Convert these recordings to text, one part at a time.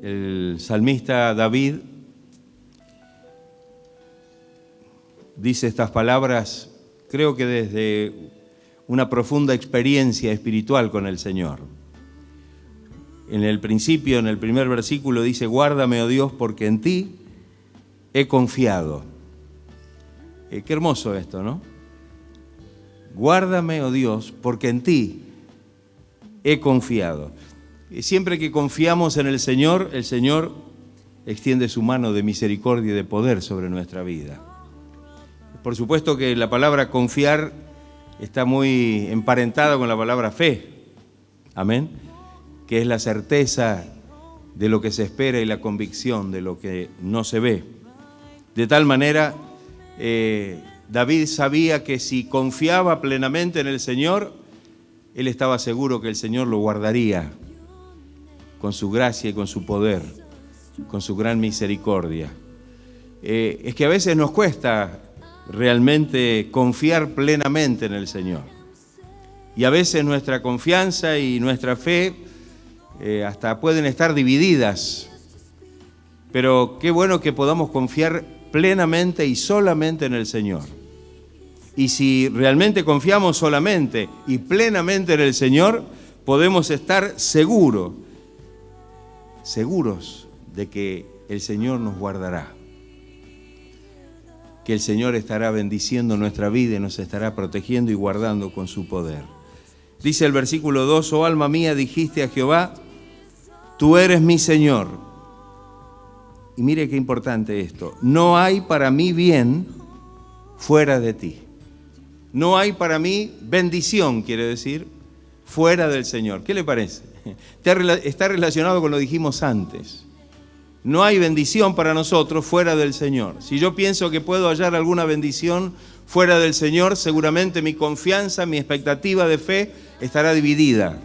El salmista David dice estas palabras, creo que desde una profunda experiencia espiritual con el Señor. En el principio, en el primer versículo dice: guárdame, oh Dios, porque en ti he confiado. Qué hermoso esto, ¿no? Guárdame, oh Dios, porque en ti he confiado. Siempre que confiamos en el Señor extiende su mano de misericordia y de poder sobre nuestra vida. Por supuesto que la palabra confiar está muy emparentada con la palabra fe. Amén. Que es la certeza de lo que se espera y la convicción de lo que no se ve. De tal manera, David sabía que si confiaba plenamente en el Señor, él estaba seguro que el Señor lo guardaría con su gracia y con su poder, con su gran misericordia. Es que a veces nos cuesta realmente confiar plenamente en el Señor. Y a veces nuestra confianza y nuestra fe hasta pueden estar divididas. Pero qué bueno que podamos confiar plenamente y solamente en el Señor. Y si realmente confiamos solamente y plenamente en el Señor, podemos estar seguros de que el Señor nos guardará, que el Señor estará bendiciendo nuestra vida y nos estará protegiendo y guardando con su poder. Dice el versículo 2: oh alma mía, dijiste a Jehová, tú eres mi Señor. Y mire qué importante esto: no hay para mí bien fuera de ti. No hay para mí bendición, quiere decir, fuera del Señor. ¿Qué le parece? Está relacionado con lo que dijimos antes. No hay bendición para nosotros fuera del Señor. Si yo pienso que puedo hallar alguna bendición fuera del Señor, seguramente mi confianza, mi expectativa de fe estará dividida.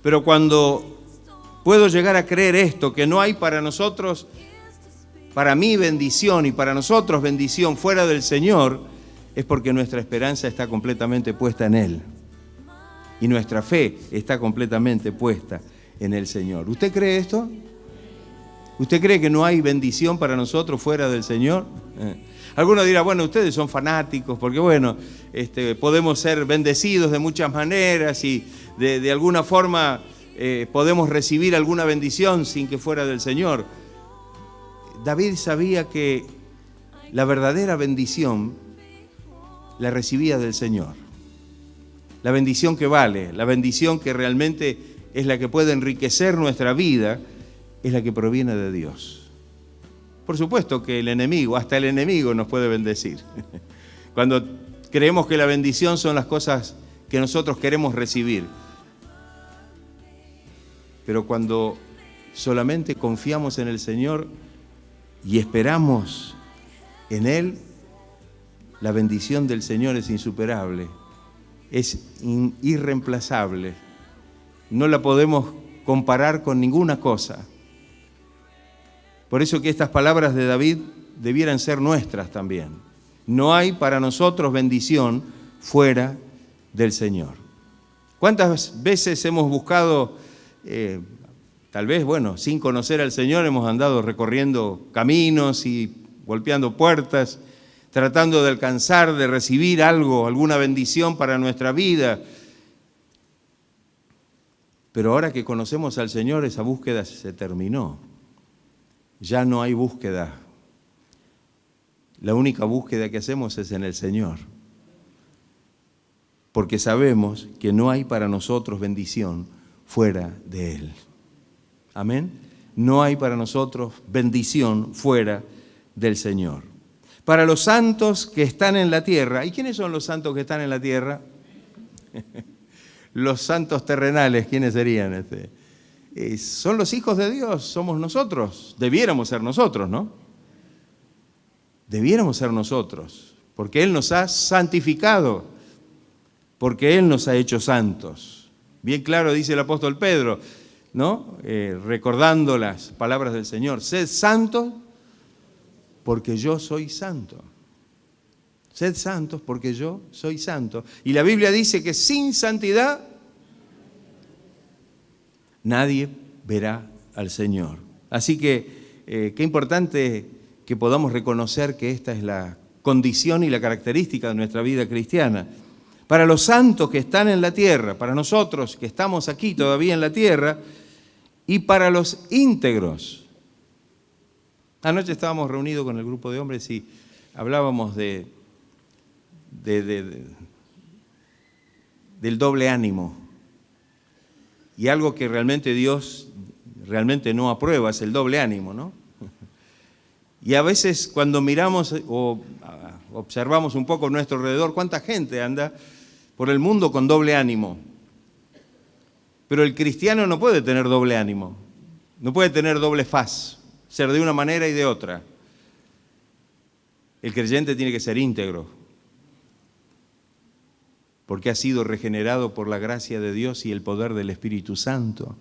Pero cuando puedo llegar a creer esto, que no hay para nosotros, para mí bendición y para nosotros bendición fuera del Señor, es porque nuestra esperanza está completamente puesta en Él. Y nuestra fe está completamente puesta en el Señor. ¿Usted cree esto? ¿Usted cree que no hay bendición para nosotros fuera del Señor? Algunos dirán, bueno, ustedes son fanáticos, porque bueno, podemos ser bendecidos de muchas maneras y de alguna forma podemos recibir alguna bendición sin que fuera del Señor. David sabía que la verdadera bendición la recibía del Señor. La bendición que vale, la bendición que realmente es la que puede enriquecer nuestra vida, es la que proviene de Dios. Por supuesto que el enemigo, hasta el enemigo nos puede bendecir. Cuando creemos que la bendición son las cosas que nosotros queremos recibir. Pero cuando solamente confiamos en el Señor y esperamos en Él, la bendición del Señor es insuperable, es irreemplazable. No la podemos comparar con ninguna cosa. Por eso que estas palabras de David debieran ser nuestras también. No hay para nosotros bendición fuera del Señor. ¿Cuántas veces hemos buscado, tal vez, bueno, sin conocer al Señor, hemos andado recorriendo caminos y golpeando puertas, tratando de alcanzar, de recibir algo, alguna bendición para nuestra vida? Pero ahora que conocemos al Señor, esa búsqueda se terminó. Ya no hay búsqueda. La única búsqueda que hacemos es en el Señor. Porque sabemos que no hay para nosotros bendición fuera de Él. Amén. No hay para nosotros bendición fuera del Señor. Para los santos que están en la tierra. ¿Y quiénes son los santos que están en la tierra? Los santos terrenales, ¿quiénes serían? Son los hijos de Dios, somos nosotros. Debiéramos ser nosotros, ¿no? Debiéramos ser nosotros, porque Él nos ha santificado, porque Él nos ha hecho santos. Bien claro dice el apóstol Pedro, ¿no? Recordando las palabras del Señor: sed santos porque yo soy santo. Sed santos porque yo soy santo. Y la Biblia dice que sin santidad nadie verá al Señor. Así que qué importante que podamos reconocer que esta es la condición y la característica de nuestra vida cristiana. Para los santos que están en la tierra, para nosotros que estamos aquí todavía en la tierra, y para los íntegros. Anoche estábamos reunidos con el grupo de hombres y hablábamos del doble ánimo. Y algo que realmente Dios no aprueba es el doble ánimo, ¿no? Y a veces cuando miramos o observamos un poco a nuestro alrededor, cuánta gente anda por el mundo con doble ánimo. Pero el cristiano no puede tener doble ánimo, no puede tener doble faz, ser de una manera y de otra. El creyente tiene que ser íntegro, porque ha sido regenerado por la gracia de Dios y el poder del Espíritu Santo.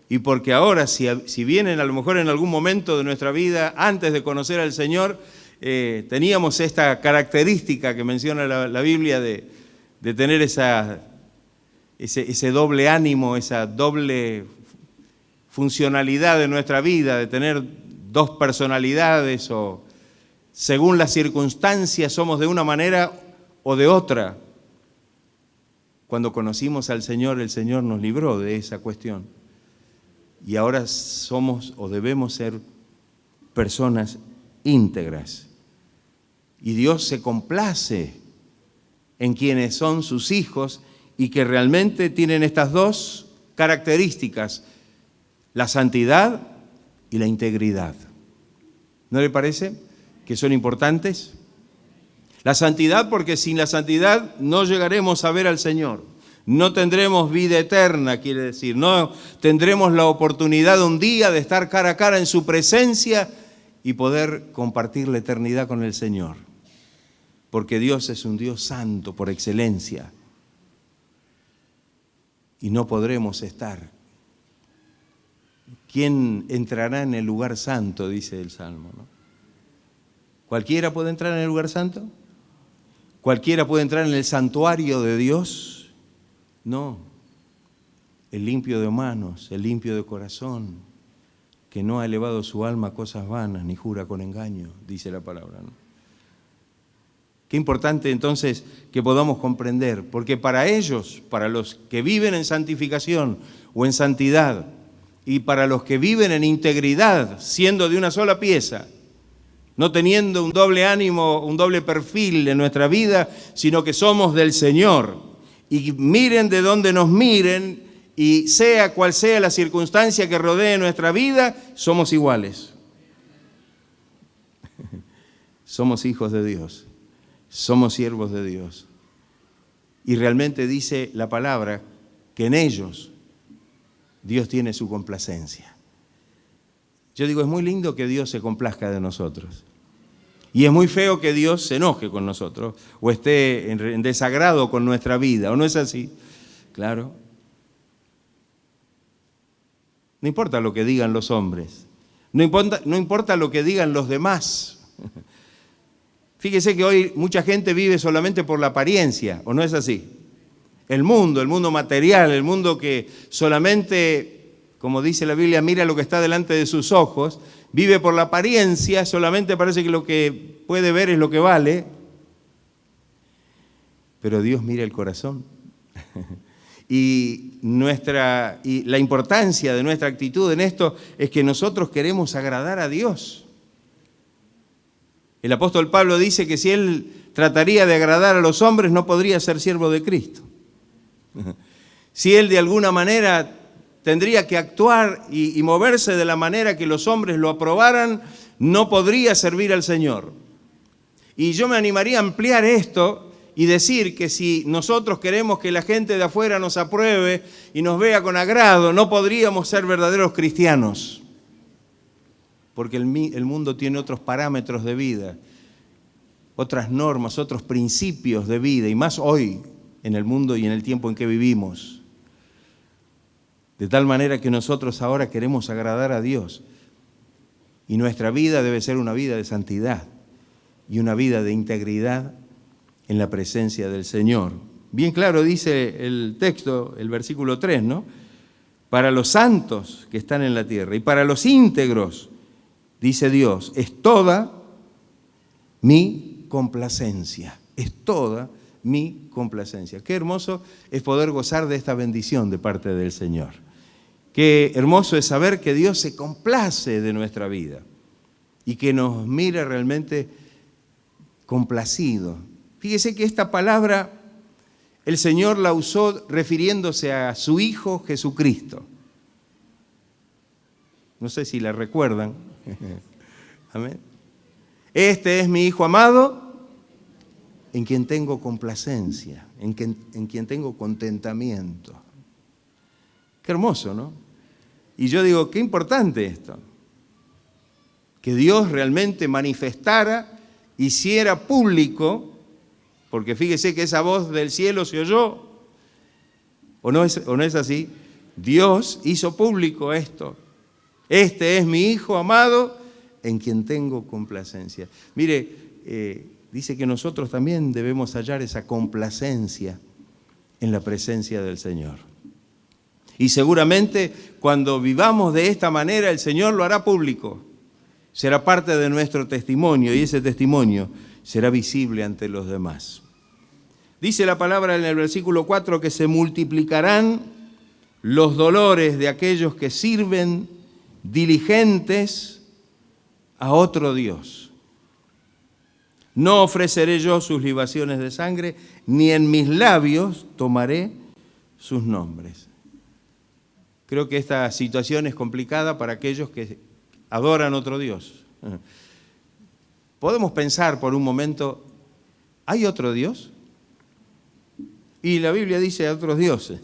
Y porque ahora, si bien a lo mejor en algún momento de nuestra vida, antes de conocer al Señor, teníamos esta característica que menciona la Biblia de tener ese doble ánimo, esa doble funcionalidad de nuestra vida, de tener dos personalidades o según las circunstancias somos de una manera o de otra. Cuando conocimos al Señor, el Señor nos libró de esa cuestión. Y ahora somos o debemos ser personas íntegras. Y Dios se complace en quienes son sus hijos y que realmente tienen estas dos características, la santidad y la integridad. ¿No le parece que son importantes? La santidad, porque sin la santidad no llegaremos a ver al Señor. No tendremos vida eterna, quiere decir. No tendremos la oportunidad un día de estar cara a cara en su presencia y poder compartir la eternidad con el Señor. Porque Dios es un Dios santo por excelencia. Y no podremos estar. ¿Quién entrará en el lugar santo?, dice el Salmo, ¿no? ¿Cualquiera puede entrar en el lugar santo? ¿Cualquiera puede entrar en el santuario de Dios? No. El limpio de manos, el limpio de corazón, que no ha elevado su alma a cosas vanas, ni jura con engaño, dice la palabra, ¿no? Qué importante entonces que podamos comprender, porque para ellos, para los que viven en santificación o en santidad, y para los que viven en integridad, siendo de una sola pieza, no teniendo un doble ánimo, un doble perfil en nuestra vida, sino que somos del Señor. Y miren de donde nos miren, y sea cual sea la circunstancia que rodee nuestra vida, somos iguales. Somos hijos de Dios. Somos siervos de Dios. Y realmente dice la palabra que en ellos Dios tiene su complacencia. Yo digo, es muy lindo que Dios se complazca de nosotros. Y es muy feo que Dios se enoje con nosotros o esté en desagrado con nuestra vida. ¿O no es así? Claro. No importa lo que digan los hombres. No importa lo que digan los demás. Fíjese que hoy mucha gente vive solamente por la apariencia, ¿o no es así? El mundo material, el mundo que solamente, como dice la Biblia, mira lo que está delante de sus ojos, vive por la apariencia, solamente parece que lo que puede ver es lo que vale, pero Dios mira el corazón. Y la importancia de nuestra actitud en esto es que nosotros queremos agradar a Dios. El apóstol Pablo dice que si él trataría de agradar a los hombres no podría ser siervo de Cristo. Si él de alguna manera tendría que actuar y moverse de la manera que los hombres lo aprobaran, no podría servir al Señor. Y yo me animaría a ampliar esto y decir que si nosotros queremos que la gente de afuera nos apruebe y nos vea con agrado, no podríamos ser verdaderos cristianos. Porque el mundo tiene otros parámetros de vida, otras normas, otros principios de vida, y más hoy en el mundo y en el tiempo en que vivimos. De tal manera que nosotros ahora queremos agradar a Dios. Y nuestra vida debe ser una vida de santidad y una vida de integridad en la presencia del Señor. Bien claro dice el texto, el versículo 3, ¿no? para los santos que están en la tierra y para los íntegros, dice Dios, es toda mi complacencia, es toda mi complacencia. Qué hermoso es poder gozar de esta bendición de parte del Señor. Qué hermoso es saber que Dios se complace de nuestra vida y que nos mira realmente complacido. Fíjese que esta palabra el Señor la usó refiriéndose a su Hijo Jesucristo. No sé si la recuerdan. Amén. Este es mi Hijo amado, en quien tengo complacencia, en quien tengo contentamiento. Qué hermoso, ¿no? Y yo digo, qué importante esto. Que Dios realmente manifestara, hiciera público, porque fíjese que esa voz del cielo se oyó, ¿o no es así? Dios hizo público esto. Este es mi Hijo amado, en quien tengo complacencia. Mire, dice que nosotros también debemos hallar esa complacencia en la presencia del Señor. Y seguramente cuando vivamos de esta manera, el Señor lo hará público. Será parte de nuestro testimonio y ese testimonio será visible ante los demás. Dice la palabra en el versículo 4 que se multiplicarán los dolores de aquellos que sirven diligentes a otro Dios. No ofreceré yo sus libaciones de sangre, ni en mis labios tomaré sus nombres. Creo que esta situación es complicada para aquellos que adoran a otro Dios. Podemos pensar por un momento, ¿hay otro Dios? Y la Biblia dice a otros dioses.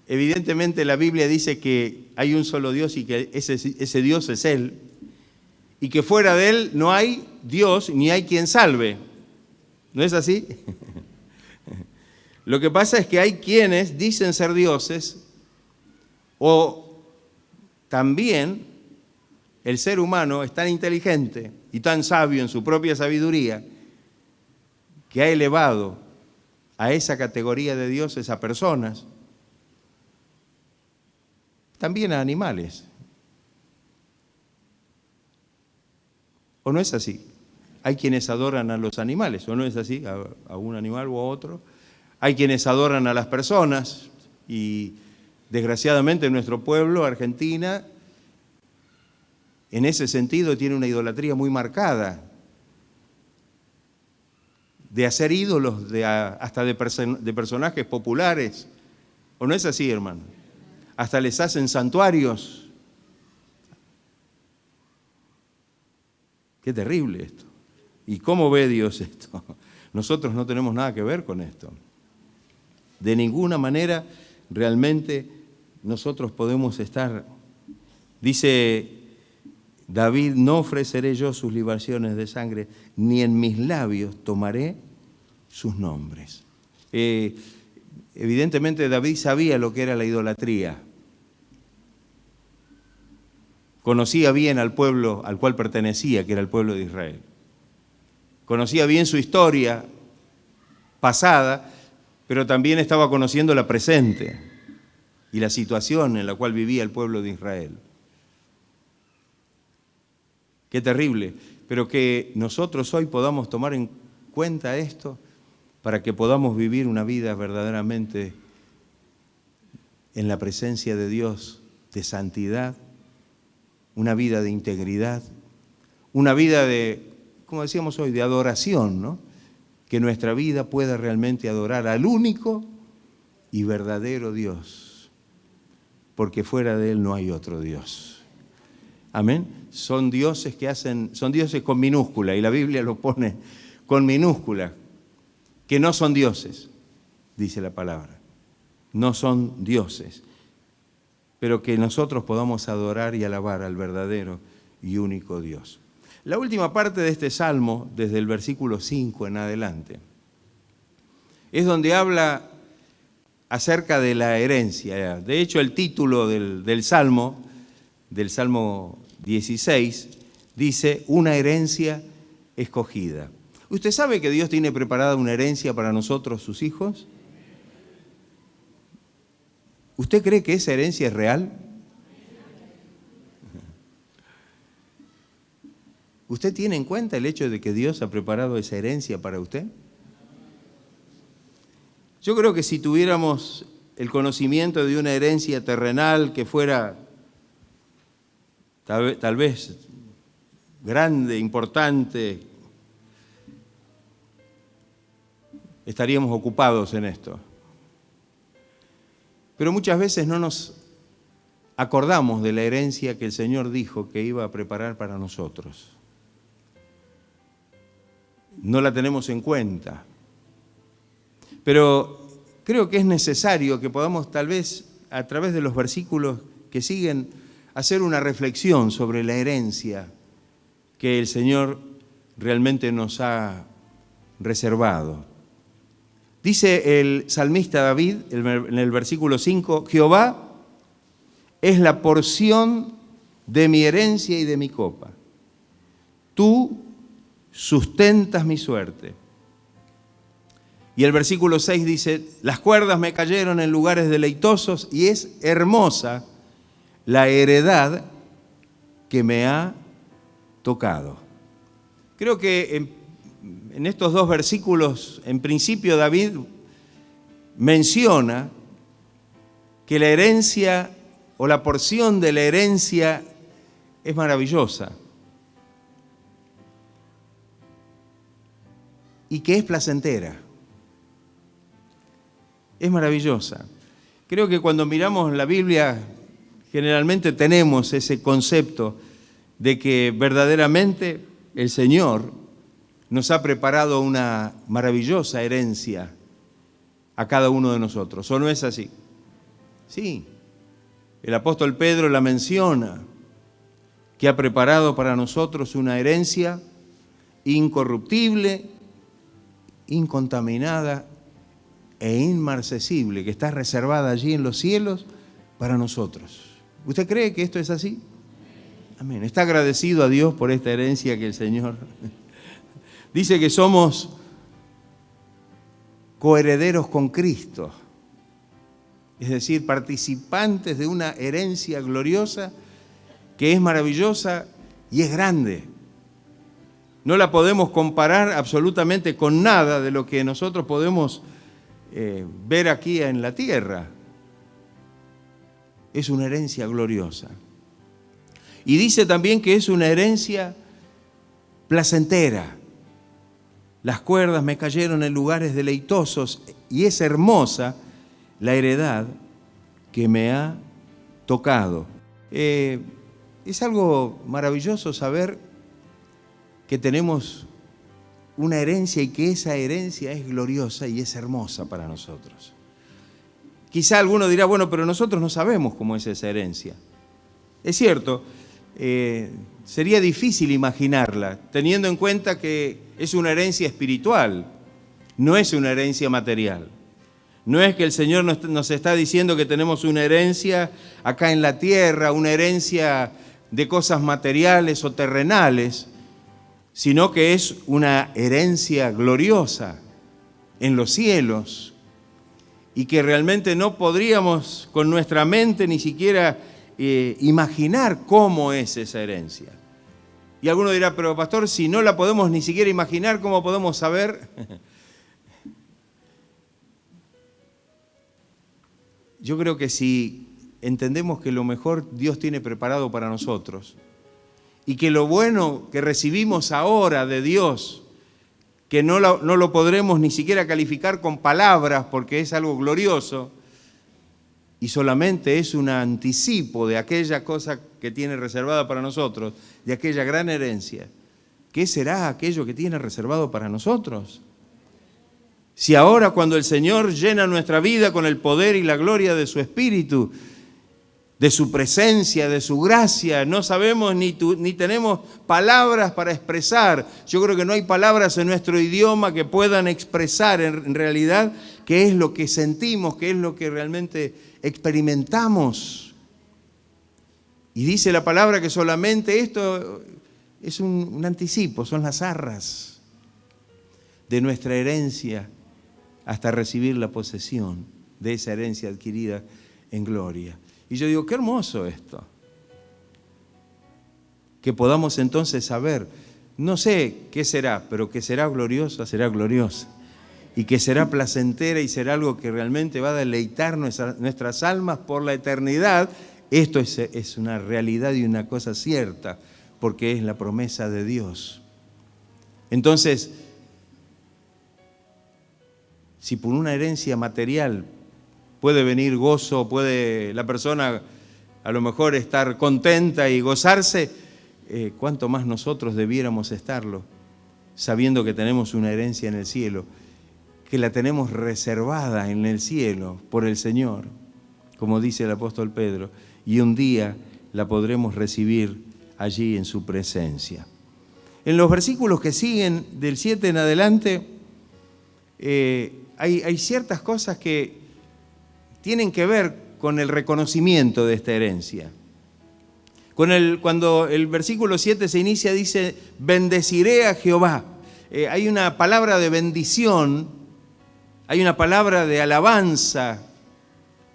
Evidentemente la Biblia dice que hay un solo Dios y que ese Dios es Él. Y que fuera de Él no hay Dios ni hay quien salve. ¿No es así? Lo que pasa es que hay quienes dicen ser dioses o también el ser humano es tan inteligente y tan sabio en su propia sabiduría que ha elevado a esa categoría de dioses a personas, también a animales. ¿O no es así? Hay quienes adoran a los animales, ¿o no es así? A un animal u a otro. Hay quienes adoran a las personas y desgraciadamente nuestro pueblo, Argentina, en ese sentido tiene una idolatría muy marcada de hacer ídolos hasta de personajes populares. ¿O no es así, hermano? Hasta les hacen santuarios. Qué terrible esto. ¿Y cómo ve Dios esto? Nosotros no tenemos nada que ver con esto. De ninguna manera realmente nosotros podemos estar. Dice David, no ofreceré yo sus libaciones de sangre, ni en mis labios tomaré sus nombres. Evidentemente David sabía lo que era la idolatría. Conocía bien al pueblo al cual pertenecía, que era el pueblo de Israel. Conocía bien su historia pasada, pero también estaba conociendo la presente y la situación en la cual vivía el pueblo de Israel. Qué terrible, pero que nosotros hoy podamos tomar en cuenta esto para que podamos vivir una vida verdaderamente en la presencia de Dios, de santidad, una vida de integridad, una vida de, como decíamos hoy, de adoración, ¿no? Que nuestra vida pueda realmente adorar al único y verdadero Dios, porque fuera de Él no hay otro Dios. Amén. Son dioses son dioses con minúscula, y la Biblia lo pone con minúscula, que no son dioses, dice la palabra. No son dioses, pero que nosotros podamos adorar y alabar al verdadero y único Dios. La última parte de este salmo, desde el versículo 5 en adelante, es donde habla acerca de la herencia. De hecho, el título del Salmo 16, dice, una herencia escogida. ¿Usted sabe que Dios tiene preparada una herencia para nosotros, sus hijos? ¿Usted cree que esa herencia es real? ¿Usted tiene en cuenta el hecho de que Dios ha preparado esa herencia para usted? Yo creo que si tuviéramos el conocimiento de una herencia terrenal que fuera tal vez grande, importante, estaríamos ocupados en esto. Pero muchas veces no nos acordamos de la herencia que el Señor dijo que iba a preparar para nosotros. No la tenemos en cuenta. Pero creo que es necesario que podamos tal vez a través de los versículos que siguen hacer una reflexión sobre la herencia que el Señor realmente nos ha reservado. Dice el salmista David en el versículo 5, Jehová es la porción de mi herencia y de mi copa. Tú sustentas mi suerte. Y el versículo 6 dice, las cuerdas me cayeron en lugares deleitosos y es hermosa la heredad que me ha tocado. Creo que en estos dos versículos, en principio David menciona que la herencia o la porción de la herencia es maravillosa y que es placentera. Es maravillosa. Creo que cuando miramos la Biblia, generalmente tenemos ese concepto de que verdaderamente el Señor nos ha preparado una maravillosa herencia a cada uno de nosotros. ¿O no es así? Sí. El apóstol Pedro la menciona, que ha preparado para nosotros una herencia incorruptible, incontaminada e inmarcesible, que está reservada allí en los cielos para nosotros. ¿Usted cree que esto es así? Amén. ¿Está agradecido a Dios por esta herencia que el Señor dice que somos coherederos con Cristo? Es decir, participantes de una herencia gloriosa que es maravillosa y es grande. No la podemos comparar absolutamente con nada de lo que nosotros podemos ver aquí en la tierra. Es una herencia gloriosa. Y dice también que es una herencia placentera. Las cuerdas me cayeron en lugares deleitosos y es hermosa la heredad que me ha tocado. Es algo maravilloso saber que tenemos una herencia y que esa herencia es gloriosa y es hermosa para nosotros. Quizá alguno dirá, bueno, pero nosotros no sabemos cómo es esa herencia. Es cierto, sería difícil imaginarla, teniendo en cuenta que es una herencia espiritual, no es una herencia material. No es que el Señor nos está diciendo que tenemos una herencia acá en la tierra, una herencia de cosas materiales o terrenales, sino que es una herencia gloriosa en los cielos y que realmente no podríamos con nuestra mente ni siquiera imaginar cómo es esa herencia. Y alguno dirá, pero pastor, si no la podemos ni siquiera imaginar, ¿cómo podemos saber? Yo creo que si entendemos que lo mejor Dios tiene preparado para nosotros y que lo bueno que recibimos ahora de Dios, que no lo podremos ni siquiera calificar con palabras porque es algo glorioso y solamente es un anticipo de aquella cosa que tiene reservada para nosotros, de aquella gran herencia. ¿Qué será aquello que tiene reservado para nosotros? Si ahora cuando el Señor llena nuestra vida con el poder y la gloria de su Espíritu, de su presencia, de su gracia, no sabemos ni tenemos palabras para expresar. Yo creo que no hay palabras en nuestro idioma que puedan expresar en realidad qué es lo que sentimos, qué es lo que realmente experimentamos. Y dice la palabra que solamente esto es un anticipo, son las arras de nuestra herencia hasta recibir la posesión de esa herencia adquirida en gloria. Y yo digo, qué hermoso esto. Que podamos entonces saber, no sé qué será, pero que será gloriosa, será gloriosa. Y que será placentera y será algo que realmente va a deleitar nuestras almas por la eternidad. Esto es una realidad y una cosa cierta, porque es la promesa de Dios. Entonces, si por una herencia material puede venir gozo, puede la persona a lo mejor estar contenta y gozarse, ¿cuánto más nosotros debiéramos estarlo, sabiendo que tenemos una herencia en el cielo, que la tenemos reservada en el cielo por el Señor, como dice el apóstol Pedro, y un día la podremos recibir allí en su presencia. En los versículos que siguen, del 7 en adelante, hay ciertas cosas que tienen que ver con el reconocimiento de esta herencia. Cuando el versículo 7 se inicia, dice, bendeciré a Jehová. Hay una palabra de bendición, hay una palabra de alabanza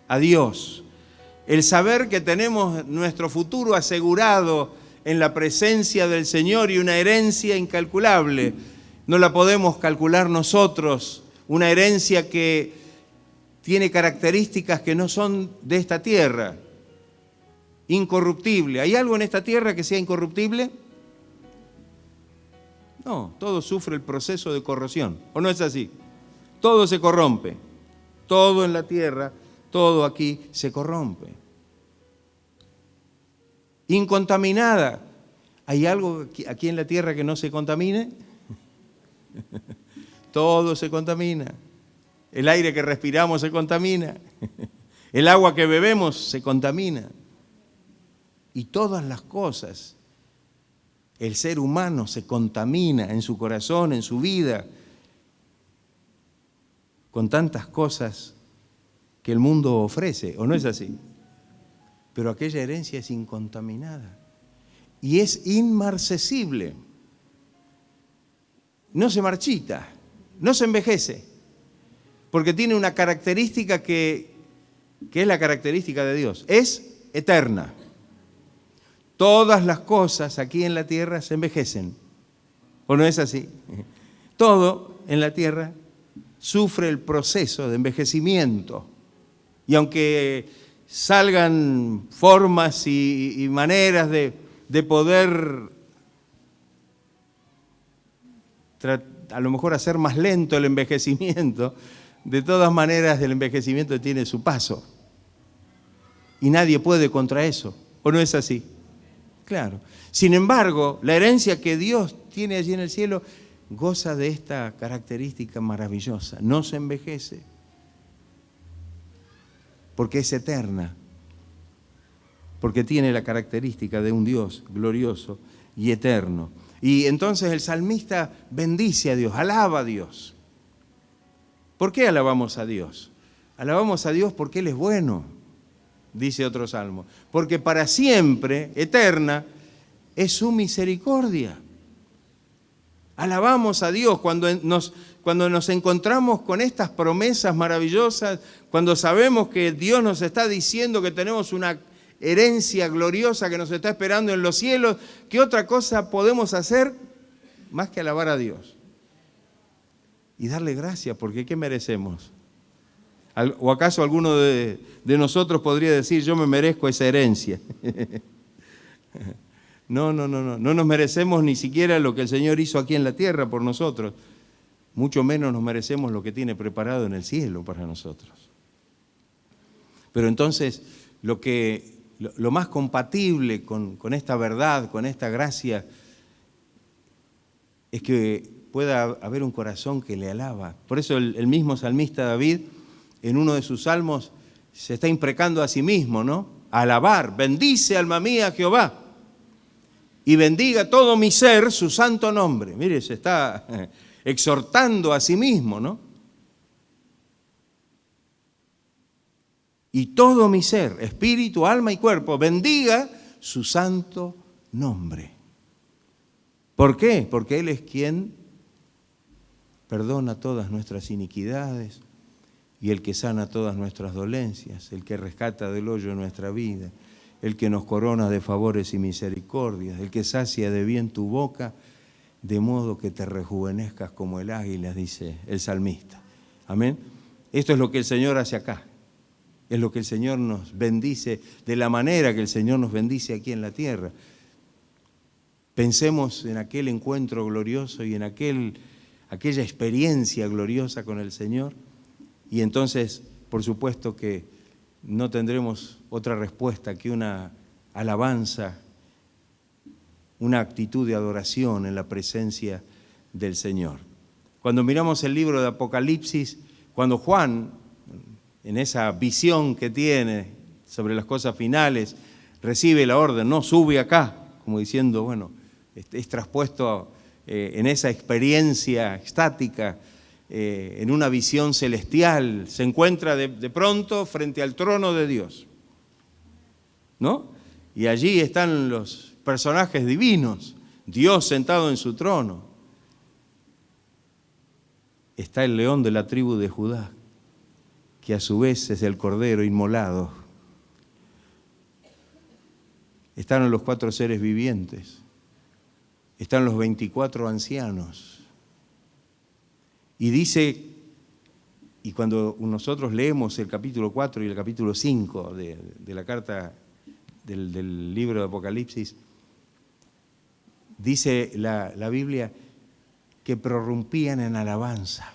a Dios. El saber que tenemos nuestro futuro asegurado en la presencia del Señor y una herencia incalculable. No la podemos calcular nosotros, una herencia que tiene características que no son de esta tierra. Incorruptible. ¿Hay algo en esta tierra que sea incorruptible? No, todo sufre el proceso de corrosión. ¿O no es así? Todo se corrompe. Todo en la tierra, todo aquí se corrompe. Incontaminada. ¿Hay algo aquí en la tierra que no se contamine? Todo se contamina. El aire que respiramos se contamina. El agua que bebemos se contamina. Y todas las cosas, el ser humano se contamina en su corazón, en su vida, con tantas cosas que el mundo ofrece, ¿o no es así? Pero aquella herencia es incontaminada y es inmarcesible. No se marchita, no se envejece, porque tiene una característica que es la característica de Dios, es eterna. Todas las cosas aquí en la tierra se envejecen, ¿o no es así? Todo en la tierra sufre el proceso de envejecimiento. Y aunque salgan formas y maneras de poder a lo mejor hacer más lento el envejecimiento, de todas maneras el envejecimiento tiene su paso. Y nadie puede contra eso, ¿o no es así? Claro. Sin embargo, la herencia que Dios tiene allí en el cielo goza de esta característica maravillosa. No se envejece, porque es eterna, porque tiene la característica de un Dios glorioso y eterno. Y entonces el salmista bendice a Dios, alaba a Dios. ¿Por qué alabamos a Dios? Alabamos a Dios porque Él es bueno, dice otro salmo, porque para siempre, eterna, es su misericordia. Alabamos a Dios cuando nos encontramos con estas promesas maravillosas, cuando sabemos que Dios nos está diciendo que tenemos una herencia gloriosa que nos está esperando en los cielos. ¿Qué otra cosa podemos hacer más que alabar a Dios? Y darle gracias, porque ¿qué merecemos? ¿O acaso alguno de nosotros podría decir, yo me merezco esa herencia? No nos merecemos ni siquiera lo que el Señor hizo aquí en la tierra por nosotros. Mucho menos nos merecemos lo que tiene preparado en el cielo para nosotros. Pero entonces, lo más compatible con esta verdad, con esta gracia, es que pueda haber un corazón que le alaba. Por eso el mismo salmista David, en uno de sus salmos, se está imprecando a sí mismo, ¿no? Alabar, bendice alma mía a Jehová, y bendiga todo mi ser su santo nombre. Mire, se está exhortando a sí mismo, ¿no? Y todo mi ser, espíritu, alma y cuerpo, bendiga su santo nombre. ¿Por qué? Porque Él es quien perdona todas nuestras iniquidades, y el que sana todas nuestras dolencias, el que rescata del hoyo nuestra vida, el que nos corona de favores y misericordias, el que sacia de bien tu boca, de modo que te rejuvenezcas como el águila, dice el salmista. Amén. Esto es lo que el Señor hace acá. Es lo que el Señor nos bendice, de la manera que el Señor nos bendice aquí en la tierra. Pensemos en aquel encuentro glorioso y en aquella experiencia gloriosa con el Señor, y entonces, por supuesto que no tendremos otra respuesta que una alabanza, una actitud de adoración en la presencia del Señor. Cuando miramos el libro de Apocalipsis, cuando Juan, en esa visión que tiene sobre las cosas finales, recibe la orden, no, sube acá, como diciendo, bueno, es traspuesto en esa experiencia extática, en una visión celestial, se encuentra de pronto frente al trono de Dios, ¿no? Y allí están los personajes divinos, Dios sentado en su trono. Está el león de la tribu de Judá, que a su vez es el cordero inmolado. Están los 4 seres vivientes, están los 24 ancianos. Y dice, y cuando nosotros leemos el capítulo 4 y el capítulo 5 de la carta del libro de Apocalipsis, dice la Biblia que prorrumpían en alabanza.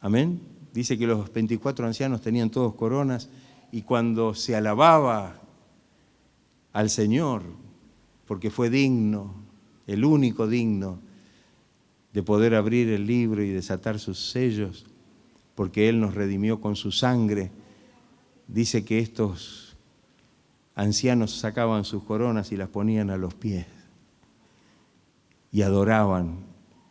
Amén. Dice que los 24 ancianos tenían todos coronas, y cuando se alababa al Señor, porque fue digno, el único digno, de poder abrir el libro y desatar sus sellos, porque Él nos redimió con su sangre, dice que estos ancianos sacaban sus coronas y las ponían a los pies, y adoraban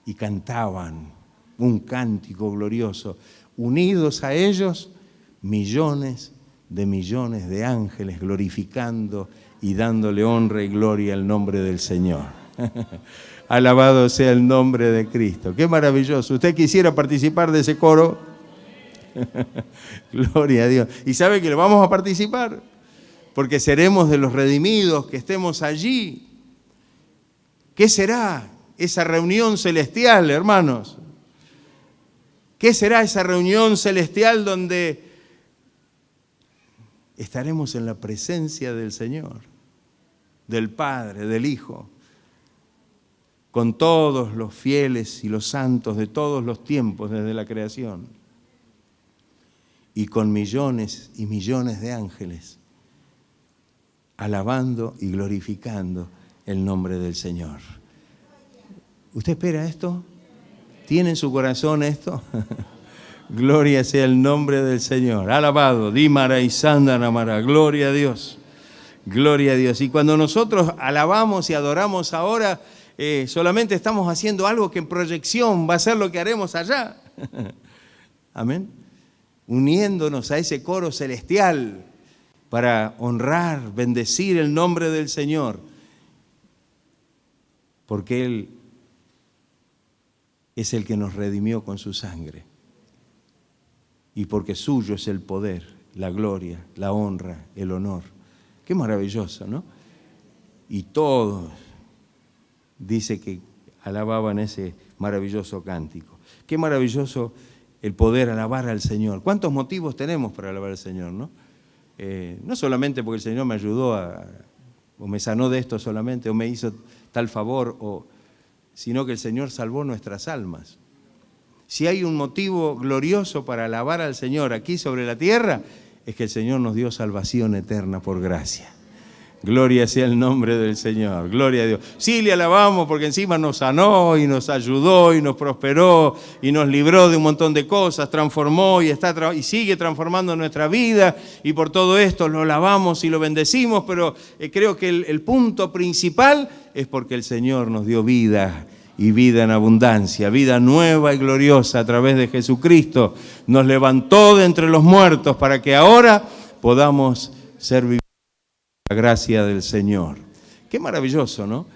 y cantaban un cántico glorioso. Unidos a ellos, millones de ángeles glorificando y dándole honra y gloria al nombre del Señor. Alabado sea el nombre de Cristo. Qué maravilloso. ¿Usted quisiera participar de ese coro? Gloria a Dios. ¿Y sabe que le vamos a participar? Porque seremos de los redimidos que estemos allí. ¿Qué será esa reunión celestial, hermanos? ¿Qué será esa reunión celestial donde estaremos en la presencia del Señor, del Padre, del Hijo, con todos los fieles y los santos de todos los tiempos desde la creación, y con millones y millones de ángeles alabando y glorificando el nombre del Señor? ¿Usted espera esto? ¿Tiene en su corazón esto? Gloria sea el nombre del Señor. Alabado, Dímara y Sandanamara. Gloria a Dios. Gloria a Dios. Y cuando nosotros alabamos y adoramos ahora, solamente estamos haciendo algo que en proyección va a ser lo que haremos allá. Amén. Uniéndonos a ese coro celestial para honrar, bendecir el nombre del Señor. Porque Él es el que nos redimió con su sangre. Y porque suyo es el poder, la gloria, la honra, el honor. Qué maravilloso, ¿no? Y todos, dice que alababan ese maravilloso cántico. Qué maravilloso el poder alabar al Señor. ¿Cuántos motivos tenemos para alabar al Señor, no? No solamente porque el Señor me ayudó o me sanó de esto solamente, o me hizo tal favor, sino que el Señor salvó nuestras almas. Si hay un motivo glorioso para alabar al Señor aquí sobre la tierra, es que el Señor nos dio salvación eterna por gracia. Gloria sea el nombre del Señor, gloria a Dios. Sí, le alabamos porque encima nos sanó y nos ayudó y nos prosperó y nos libró de un montón de cosas, transformó y sigue transformando nuestra vida, y por todo esto lo alabamos y lo bendecimos, pero creo que el punto principal es porque el Señor nos dio vida, y vida en abundancia, vida nueva y gloriosa a través de Jesucristo. Nos levantó de entre los muertos para que ahora podamos ser vividos por la gracia del Señor. Qué maravilloso, ¿no?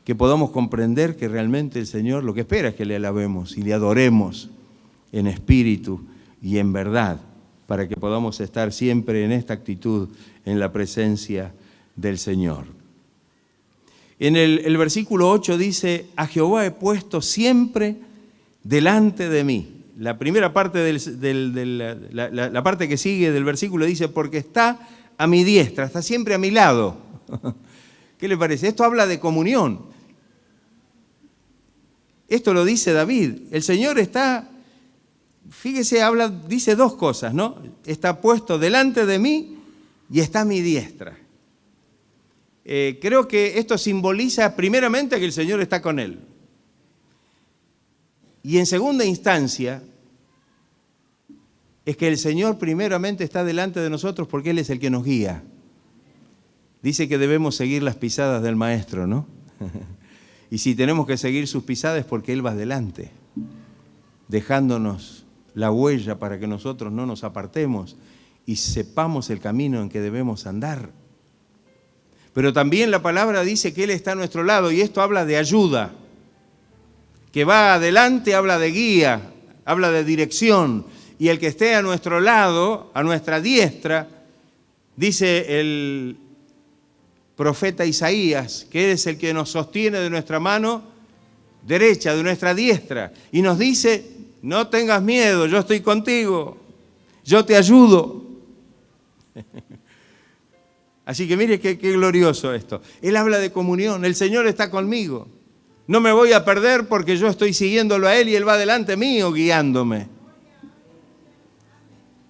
Que podamos comprender que realmente el Señor lo que espera es que le alabemos y le adoremos en espíritu y en verdad, para que podamos estar siempre en esta actitud, en la presencia del Señor. En el versículo 8 dice, a Jehová he puesto siempre delante de mí. La primera parte, la parte que sigue del versículo dice, porque está a mi diestra, está siempre a mi lado. ¿Qué le parece? Esto habla de comunión. Esto lo dice David. El Señor está, fíjese, dice dos cosas, ¿no? Está puesto delante de mí y está a mi diestra. Creo que esto simboliza primeramente que el Señor está con él. Y en segunda instancia, es que el Señor primeramente está delante de nosotros porque Él es el que nos guía. Dice que debemos seguir las pisadas del Maestro, ¿no? Y si tenemos que seguir sus pisadas es porque Él va adelante, dejándonos la huella para que nosotros no nos apartemos y sepamos el camino en que debemos andar. Pero también la palabra dice que Él está a nuestro lado y esto habla de ayuda. Que va adelante habla de guía, habla de dirección. Y el que esté a nuestro lado, a nuestra diestra, dice el profeta Isaías, que Él es el que nos sostiene de nuestra mano derecha, de nuestra diestra. Y nos dice, no tengas miedo, yo estoy contigo, yo te ayudo. Así que mire qué glorioso esto. Él habla de comunión, el Señor está conmigo. No me voy a perder porque yo estoy siguiéndolo a Él y Él va delante mío guiándome.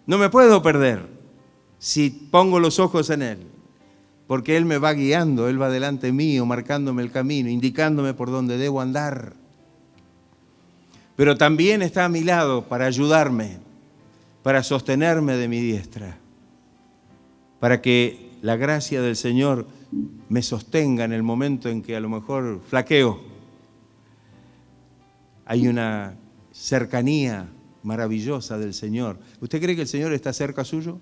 No me puedo perder si pongo los ojos en Él, porque Él me va guiando, Él va delante mío, marcándome el camino, indicándome por dónde debo andar. Pero también está a mi lado para ayudarme, para sostenerme de mi diestra, para que la gracia del Señor me sostenga en el momento en que a lo mejor flaqueo. Hay una cercanía maravillosa del Señor. ¿Usted cree que el Señor está cerca suyo?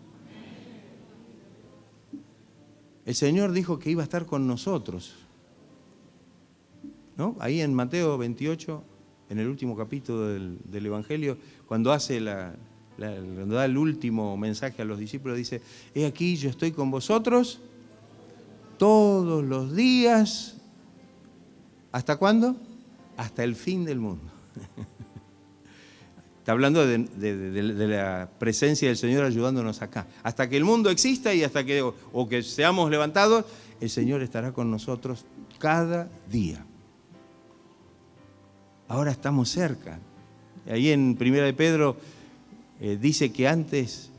El Señor dijo que iba a estar con nosotros, ¿no? Ahí en Mateo 28, en el último capítulo del Evangelio, cuando cuando da el último mensaje a los discípulos, dice, he aquí yo estoy con vosotros todos los días. ¿Hasta cuándo? Hasta el fin del mundo. Está hablando de la presencia del Señor ayudándonos acá. Hasta que el mundo exista y hasta que seamos levantados, el Señor estará con nosotros cada día. Ahora estamos cerca. Ahí en Primera de Pedro dice que antes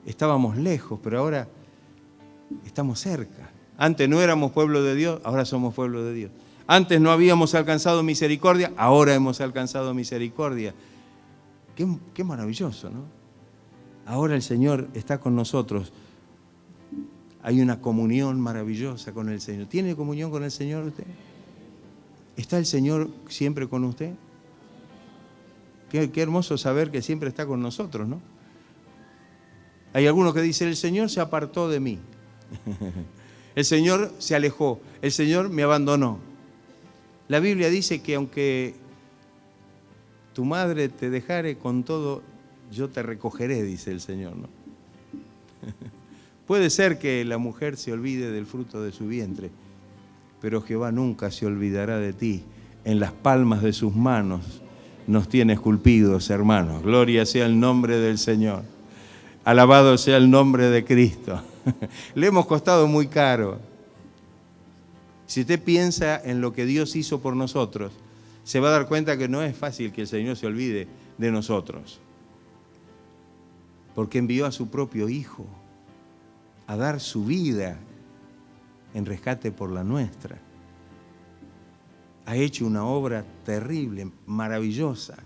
estábamos lejos, pero ahora estamos cerca. Antes no éramos pueblo de Dios, ahora somos pueblo de Dios. Antes no habíamos alcanzado misericordia, ahora hemos alcanzado misericordia. Qué maravilloso, ¿no? Ahora el Señor está con nosotros. Hay una comunión maravillosa con el Señor. ¿Tiene comunión con el Señor usted? ¿Está el Señor siempre con usted? Qué hermoso saber que siempre está con nosotros, ¿no? Hay algunos que dicen, el Señor se apartó de mí. El Señor se alejó. El Señor me abandonó. La Biblia dice que aunque tu madre te dejare, con todo yo te recogeré, dice el Señor, ¿no? Puede ser que la mujer se olvide del fruto de su vientre, pero Jehová nunca se olvidará de ti. En las palmas de sus manos nos tiene esculpidos, hermanos. Gloria sea el nombre del Señor. Alabado sea el nombre de Cristo. Le hemos costado muy caro. Si usted piensa en lo que Dios hizo por nosotros, se va a dar cuenta que no es fácil que el Señor se olvide de nosotros. Porque envió a su propio Hijo a dar su vida en rescate por la nuestra. Ha hecho una obra terrible, maravillosa.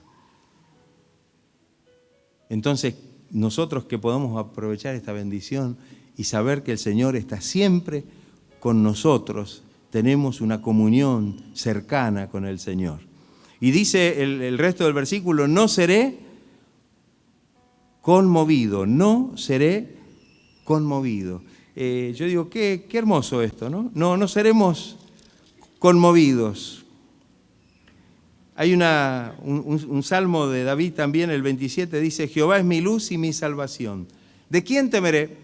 Entonces, nosotros que podamos aprovechar esta bendición y saber que el Señor está siempre con nosotros, tenemos una comunión cercana con el Señor. Y dice el resto del versículo, no seré conmovido, no seré conmovido. Yo digo, qué hermoso esto, ¿no? No seremos conmovidos. Hay un salmo de David también, el 27, dice: Jehová es mi luz y mi salvación. ¿De quién temeré?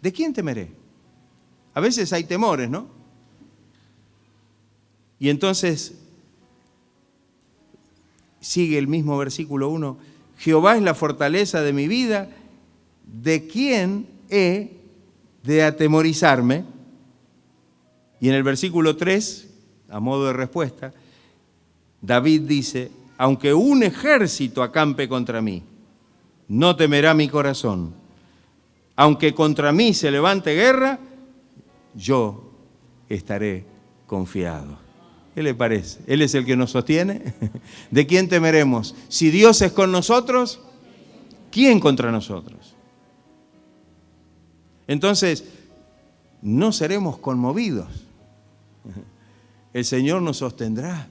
¿De quién temeré? A veces hay temores, ¿no? Y entonces sigue el mismo versículo 1. Jehová es la fortaleza de mi vida. ¿De quién he de atemorizarme? Y en el versículo 3, a modo de respuesta, David dice: aunque un ejército acampe contra mí, no temerá mi corazón. Aunque contra mí se levante guerra, yo estaré confiado. ¿Qué le parece? ¿Él es el que nos sostiene? ¿De quién temeremos? Si Dios es con nosotros, ¿quién contra nosotros? Entonces, no seremos conmovidos. El Señor nos sostendrá.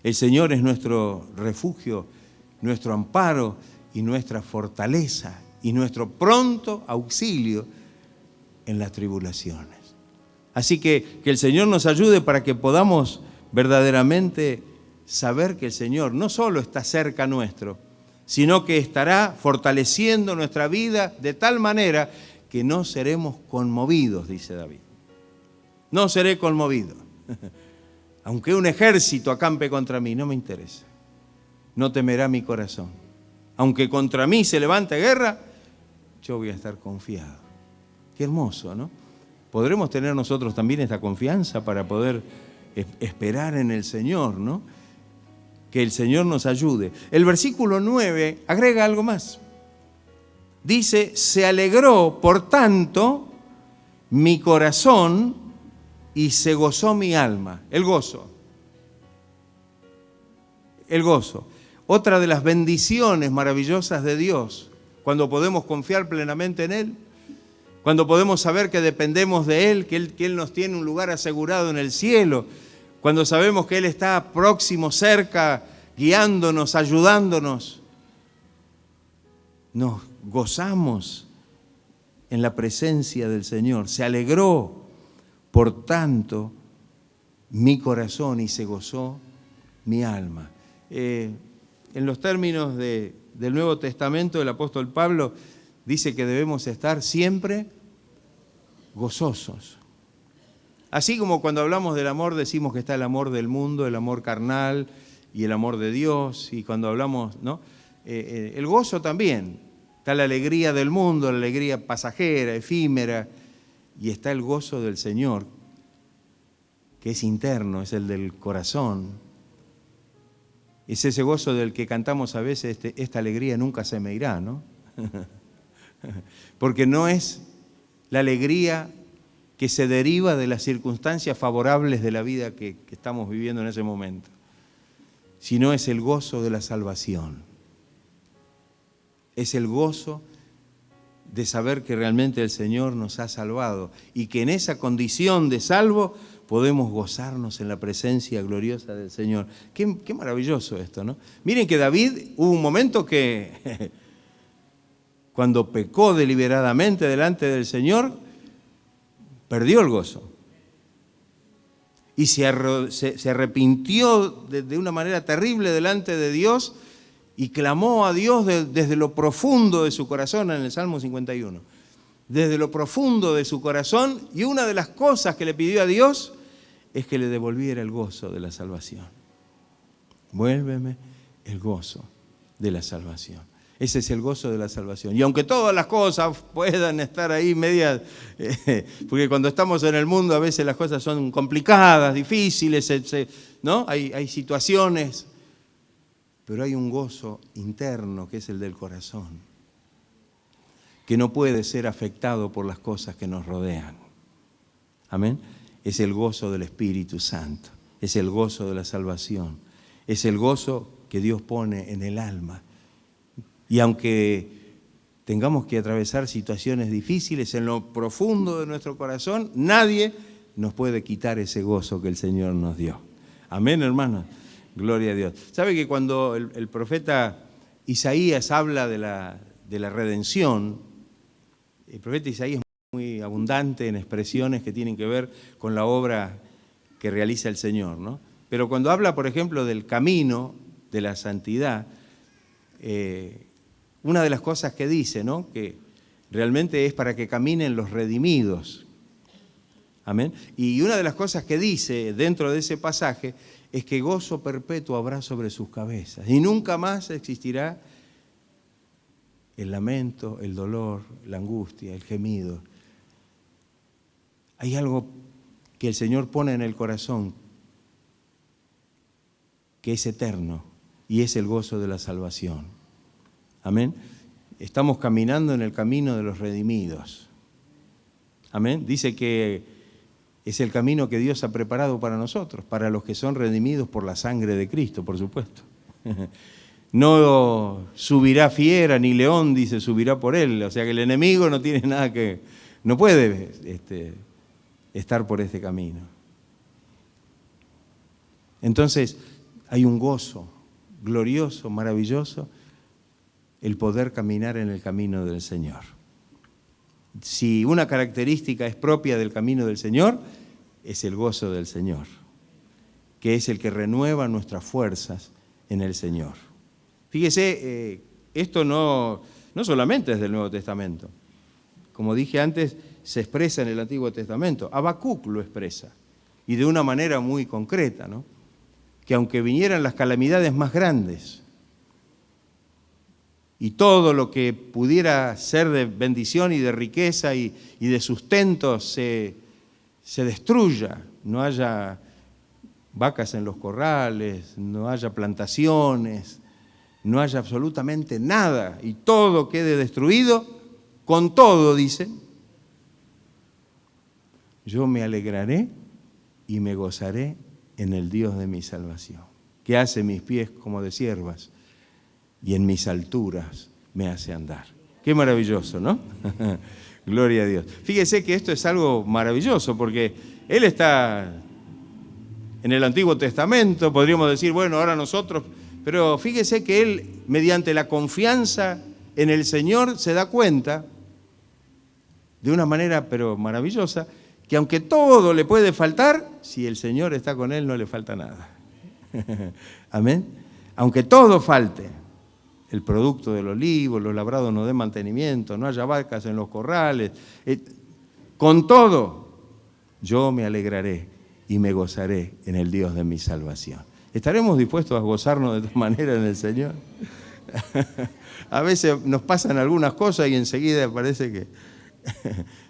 El Señor es nuestro refugio, nuestro amparo y nuestra fortaleza y nuestro pronto auxilio en las tribulaciones. Así que el Señor nos ayude para que podamos verdaderamente saber que el Señor no solo está cerca nuestro, sino que estará fortaleciendo nuestra vida de tal manera que no seremos conmovidos, dice David. No seré conmovido. Aunque un ejército acampe contra mí, no me interesa. No temerá mi corazón. Aunque contra mí se levante guerra, yo voy a estar confiado. Qué hermoso, ¿no? Podremos tener nosotros también esta confianza para poder esperar en el Señor, ¿no? Que el Señor nos ayude. El versículo 9 agrega algo más. Dice: se alegró, por tanto, mi corazón y se gozó mi alma. El gozo. El gozo. Otra de las bendiciones maravillosas de Dios, cuando podemos confiar plenamente en Él, cuando podemos saber que dependemos de Él, que Él nos tiene un lugar asegurado en el cielo, cuando sabemos que Él está próximo, cerca, guiándonos, ayudándonos, nos gozamos en la presencia del Señor. Se alegró, por tanto, mi corazón y se gozó mi alma. En los términos del Nuevo Testamento, el apóstol Pablo dice que debemos estar siempre gozosos. Así como cuando hablamos del amor decimos que está el amor del mundo, el amor carnal y el amor de Dios. Y cuando hablamos, ¿no? El gozo también. Está la alegría del mundo, la alegría pasajera, efímera. Y está el gozo del Señor, que es interno, es el del corazón. Es ese gozo del que cantamos a veces: esta alegría nunca se me irá, ¿no? Porque no es la alegría que se deriva de las circunstancias favorables de la vida que estamos viviendo en ese momento, sino es el gozo de la salvación. Es el gozo de saber que realmente el Señor nos ha salvado y que en esa condición de salvo podemos gozarnos en la presencia gloriosa del Señor. Qué maravilloso esto, ¿no? Miren que David, hubo un momento que cuando pecó deliberadamente delante del Señor, perdió el gozo. Y se arrepintió de una manera terrible delante de Dios y clamó a Dios desde lo profundo de su corazón en el Salmo 51. Desde lo profundo de su corazón, y una de las cosas que le pidió a Dios es que le devolviera el gozo de la salvación. Vuélveme el gozo de la salvación. Ese es el gozo de la salvación. Y aunque todas las cosas puedan estar ahí medias, porque cuando estamos en el mundo a veces las cosas son complicadas, difíciles, ¿no? Hay situaciones, pero hay un gozo interno que es el del corazón, que no puede ser afectado por las cosas que nos rodean. Amén. Es el gozo del Espíritu Santo, es el gozo de la salvación, es el gozo que Dios pone en el alma. Y aunque tengamos que atravesar situaciones difíciles en lo profundo de nuestro corazón, nadie nos puede quitar ese gozo que el Señor nos dio. Amén, hermanos. Gloria a Dios. ¿Sabe que cuando el profeta Isaías habla de la redención, el profeta Isaías es muy abundante en expresiones que tienen que ver con la obra que realiza el Señor, ¿no? Pero cuando habla, por ejemplo, del camino de la santidad, una de las cosas que dice, ¿no?, que realmente es para que caminen los redimidos. Amén. Y una de las cosas que dice dentro de ese pasaje es que gozo perpetuo habrá sobre sus cabezas y nunca más existirá el lamento, el dolor, la angustia, el gemido. Hay algo que el Señor pone en el corazón que es eterno y es el gozo de la salvación. Amén. Estamos caminando en el camino de los redimidos. Amén. Dice que es el camino que Dios ha preparado para nosotros, para los que son redimidos por la sangre de Cristo, por supuesto. No subirá fiera ni león, dice, subirá por él. O sea que el enemigo no tiene nada que, no puede estar por este camino. Entonces hay un gozo glorioso, maravilloso, el poder caminar en el camino del Señor. Si una característica es propia del camino del Señor, es el gozo del Señor, que es el que renueva nuestras fuerzas en el Señor. Fíjese, esto no solamente es del Nuevo Testamento. Como dije antes, se expresa en el Antiguo Testamento. Habacuc lo expresa, y de una manera muy concreta, ¿no? Que aunque vinieran las calamidades más grandes, y todo lo que pudiera ser de bendición y de riqueza y de sustento se destruya, no haya vacas en los corrales, no haya plantaciones, no haya absolutamente nada y todo quede destruido, con todo, dice, yo me alegraré y me gozaré en el Dios de mi salvación, que hace mis pies como de ciervas y en mis alturas me hace andar. Qué maravilloso, ¿no? Gloria a Dios. Fíjese que esto es algo maravilloso porque Él está en el Antiguo Testamento, podríamos decir, bueno, ahora nosotros, pero fíjese que Él, mediante la confianza en el Señor, se da cuenta, de una manera pero maravillosa, que aunque todo le puede faltar, si el Señor está con Él no le falta nada. Amén. Aunque todo falte, el producto del olivo, los labrados no den mantenimiento, no haya vacas en los corrales, con todo, yo me alegraré y me gozaré en el Dios de mi salvación. ¿Estaremos dispuestos a gozarnos de esta manera en el Señor? A veces nos pasan algunas cosas y enseguida parece que,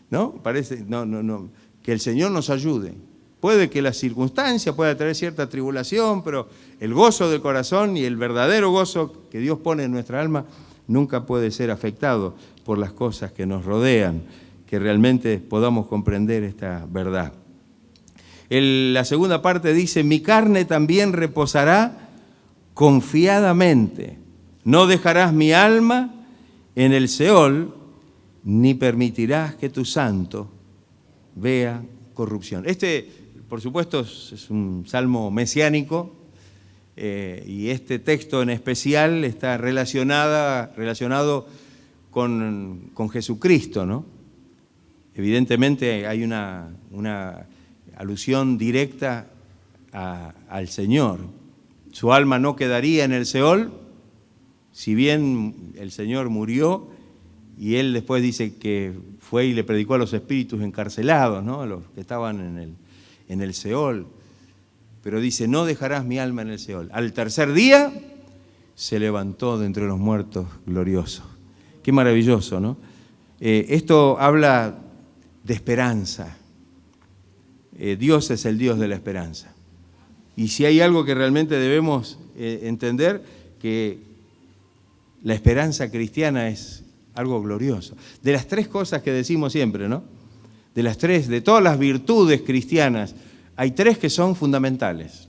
¿no? Parece, no, que el Señor nos ayude. Puede que la circunstancia pueda traer cierta tribulación, pero el gozo del corazón y el verdadero gozo que Dios pone en nuestra alma nunca puede ser afectado por las cosas que nos rodean, que realmente podamos comprender esta verdad. La segunda parte dice, mi carne también reposará confiadamente. No dejarás mi alma en el Seol, ni permitirás que tu santo vea corrupción. Por supuesto, es un salmo mesiánico y este texto en especial está relacionado con Jesucristo, ¿no? Evidentemente hay una alusión directa al Señor. Su alma no quedaría en el Seol, si bien el Señor murió y Él después dice que fue y le predicó a los espíritus encarcelados, ¿no? A los que estaban en el Seol. Pero dice, no dejarás mi alma en el Seol. Al tercer día se levantó de entre los muertos glorioso. Qué maravilloso, ¿no? Esto habla de esperanza. Dios es el Dios de la esperanza. Y si hay algo que realmente debemos entender, que la esperanza cristiana es algo glorioso. De las tres cosas que decimos siempre, ¿no? De todas las virtudes cristianas, hay tres que son fundamentales.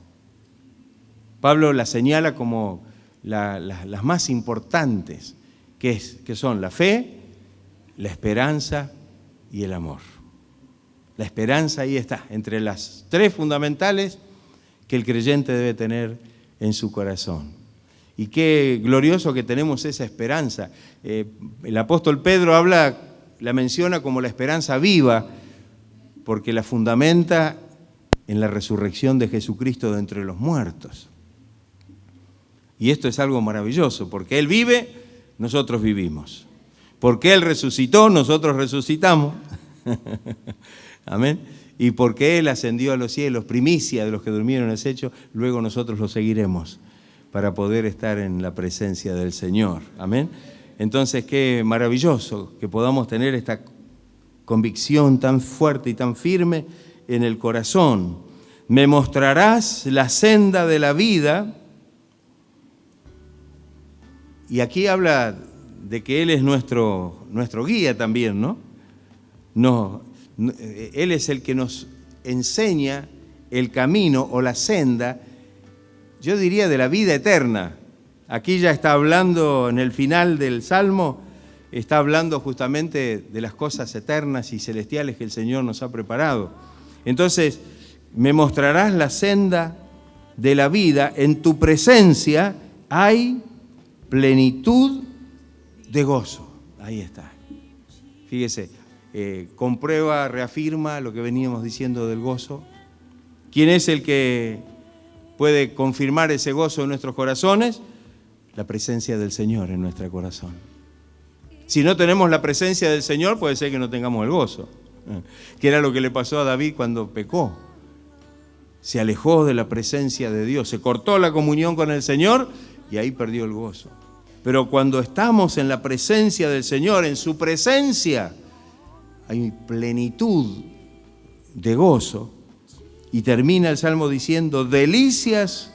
Pablo las señala como las más importantes, que son la fe, la esperanza y el amor. La esperanza ahí está, entre las tres fundamentales que el creyente debe tener en su corazón. Y qué glorioso que tenemos esa esperanza. El apóstol Pedro la menciona como la esperanza viva, porque la fundamenta en la resurrección de Jesucristo de entre los muertos. Y esto es algo maravilloso, porque Él vive, nosotros vivimos. Porque Él resucitó, nosotros resucitamos. Amén. Y porque Él ascendió a los cielos, primicia de los que durmieron es hecho, luego nosotros lo seguiremos para poder estar en la presencia del Señor. Amén. Entonces, qué maravilloso que podamos tener esta convicción tan fuerte y tan firme en el corazón. Me mostrarás la senda de la vida. Y aquí habla de que Él es nuestro guía también, ¿no? Él es el que nos enseña el camino o la senda, yo diría, de la vida eterna. Aquí ya está hablando, en el final del Salmo, está hablando justamente de las cosas eternas y celestiales que el Señor nos ha preparado. Entonces, me mostrarás la senda de la vida, en tu presencia hay plenitud de gozo. Ahí está. Fíjese, comprueba, reafirma lo que veníamos diciendo del gozo. ¿Quién es el que puede confirmar ese gozo en nuestros corazones? La presencia del Señor en nuestro corazón. Si no tenemos la presencia del Señor, puede ser que no tengamos el gozo, que era lo que le pasó a David cuando pecó. Se alejó de la presencia de Dios, se cortó la comunión con el Señor y ahí perdió el gozo. Pero cuando estamos en la presencia del Señor, en su presencia, hay plenitud de gozo. Y termina el Salmo diciendo, delicias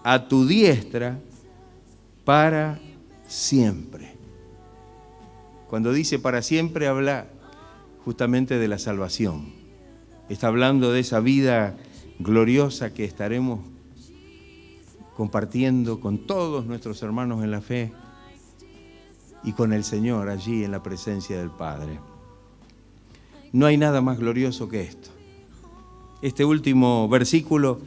a tu diestra para siempre. Cuando dice para siempre, habla justamente de la salvación. Está hablando de esa vida gloriosa que estaremos compartiendo con todos nuestros hermanos en la fe y con el Señor allí en la presencia del Padre. No hay nada más glorioso que esto. Este último versículo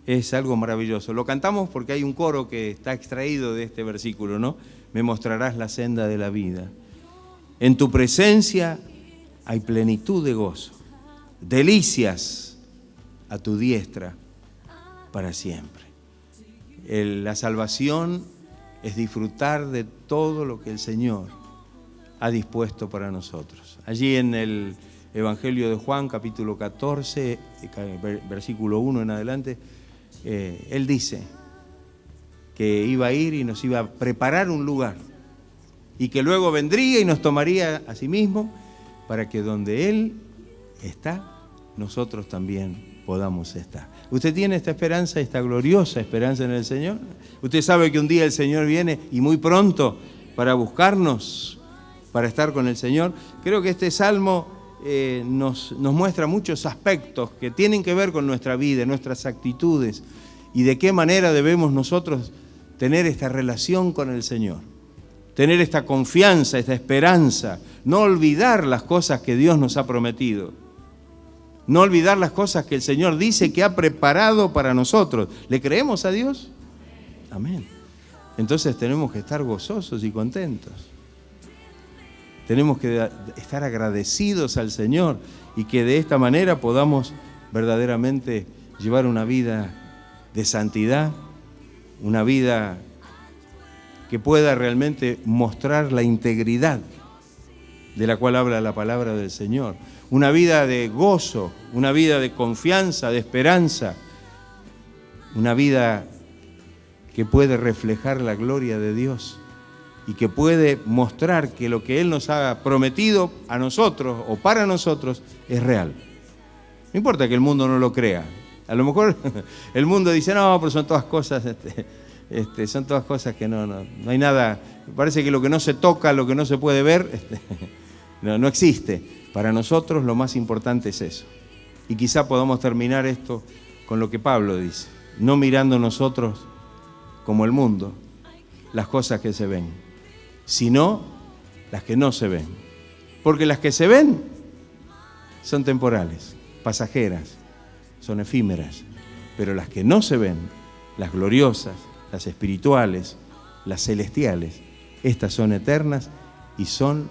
es algo maravilloso. Lo cantamos porque hay un coro que está extraído de este versículo, ¿no? Me mostrarás la senda de la vida. En tu presencia hay plenitud de gozo, delicias a tu diestra para siempre. La salvación es disfrutar de todo lo que el Señor ha dispuesto para nosotros. Allí en el Evangelio de Juan, capítulo 14, versículo 1 en adelante, Él dice que iba a ir y nos iba a preparar un lugar y que luego vendría y nos tomaría a sí mismo para que donde Él está, nosotros también podamos estar. ¿Usted tiene esta esperanza, esta gloriosa esperanza en el Señor? Usted sabe que un día el Señor viene y muy pronto para buscarnos, para estar con el Señor. Creo que este Salmo nos muestra muchos aspectos que tienen que ver con nuestra vida, nuestras actitudes y de qué manera debemos nosotros tener esta relación con el Señor, tener esta confianza, esta esperanza, no olvidar las cosas que Dios nos ha prometido, no olvidar las cosas que el Señor dice que ha preparado para nosotros. ¿Le creemos a Dios? Amén. Entonces tenemos que estar gozosos y contentos. Tenemos que estar agradecidos al Señor y que de esta manera podamos verdaderamente llevar una vida de santidad, una vida que pueda realmente mostrar la integridad de la cual habla la palabra del Señor. Una vida de gozo, una vida de confianza, de esperanza, una vida que puede reflejar la gloria de Dios y que puede mostrar que lo que Él nos ha prometido a nosotros o para nosotros es real. No importa que el mundo no lo crea. A lo mejor el mundo dice, no, pero son todas cosas, son todas cosas que no hay nada. Parece que lo que no se toca, lo que no se puede ver, no existe. Para nosotros lo más importante es eso. Y quizá podamos terminar esto con lo que Pablo dice, no mirando nosotros como el mundo las cosas que se ven, sino las que no se ven. Porque las que se ven son temporales, pasajeras, son efímeras, pero las que no se ven, las gloriosas, las espirituales, las celestiales, estas son eternas y son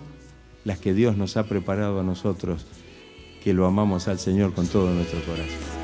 las que Dios nos ha preparado a nosotros, que lo amamos al Señor con todo nuestro corazón.